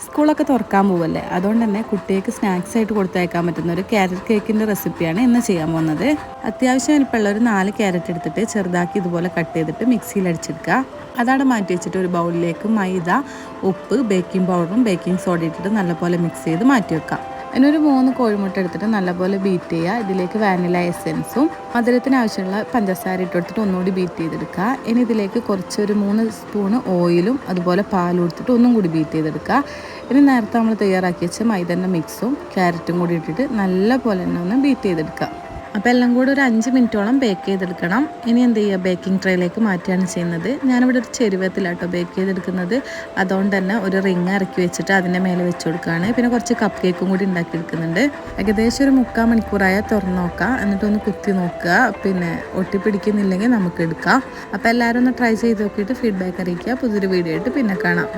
സ്കൂളൊക്കെ തുറക്കാൻ പോവല്ലേ, അതുകൊണ്ട് തന്നെ കുട്ടികൾക്ക് സ്നാക്സ് ആയിട്ട് കൊടുത്തയക്കാൻ പറ്റുന്ന ഒരു ക്യാരറ്റ് കേക്കിൻ്റെ റെസിപ്പിയാണ് ഇന്ന് ചെയ്യാൻ പോകുന്നത്. അത്യാവശ്യം വലിപ്പമുള്ള ഒരു 4 ക്യാരറ്റ് എടുത്തിട്ട് ചെറുതാക്കി ഇതുപോലെ കട്ട് ചെയ്തിട്ട് മിക്സിയിൽ അടിച്ചെടുക്കുക. അതവിടെ മാറ്റി വെച്ചിട്ട് ഒരു ബൗളിലേക്ക് മൈദ, ഉപ്പ്, ബേക്കിംഗ് പൗഡറും ബേക്കിംഗ് സോഡ ഇട്ടിട്ട് നല്ലപോലെ മിക്സ് ചെയ്ത് മാറ്റി വെക്കാം. അതിനൊരു 3 കോഴിമുട്ട എടുത്തിട്ട് നല്ലപോലെ ബീറ്റ് ചെയ്യുക. ഇതിലേക്ക് വാനില എസെൻസും മധുരത്തിന് ആവശ്യമുള്ള പഞ്ചസാര ഇട്ട് കൊടുത്തിട്ട് ഒന്നുകൂടി ബീറ്റ് ചെയ്തെടുക്കുക. ഇനി ഇതിലേക്ക് കുറച്ചൊരു 3 സ്പൂണ് ഓയിലും അതുപോലെ പാലും എടുത്തിട്ട് ഒന്നും കൂടി ബീറ്റ് ചെയ്തെടുക്കുക. ഇനി നേരത്തെ നമ്മൾ തയ്യാറാക്കി വെച്ച മൈദൻ്റെ മിക്സും ക്യാരറ്റും കൂടി ഇട്ടിട്ട് നല്ലപോലെ തന്നെ ഒന്ന് ബീറ്റ് ചെയ്തെടുക്കുക. അപ്പോൾ എല്ലാം കൂടി ഒരു 5 മിനിറ്റോളം ബേക്ക് ചെയ്തെടുക്കണം. ഇനി എന്ത് ചെയ്യുക, ബേക്കിംഗ് ട്രേയിലേക്ക് മാറ്റുകയാണ് ചെയ്യുന്നത്. ഞാനിവിടെ ഒരു ചെരുവത്തിലാട്ടോ ബേക്ക് ചെയ്തെടുക്കുന്നത്. അതുകൊണ്ട് തന്നെ ഒരു റിങ് ഇറക്കി വെച്ചിട്ട് അതിൻ്റെ മേലെ വെച്ച് കൊടുക്കുകയാണ്. പിന്നെ കുറച്ച് കപ്പ് കേക്കും കൂടി ഉണ്ടാക്കിയെടുക്കുന്നുണ്ട്. ഏകദേശം ഒരു 3/4 മണിക്കൂറായാൽ തുറന്ന് നോക്കുക, എന്നിട്ടൊന്ന് കുത്തി നോക്കുക. പിന്നെ ഒട്ടിപ്പിടിക്കുന്നില്ലെങ്കിൽ നമുക്ക് എടുക്കാം. അപ്പോൾ എല്ലാവരും ഒന്ന് ട്രൈ ചെയ്ത് നോക്കിയിട്ട് ഫീഡ്ബാക്ക് അറിയിക്കുക. പുതിയൊരു വീഡിയോ ആയിട്ട് പിന്നെ കാണാം.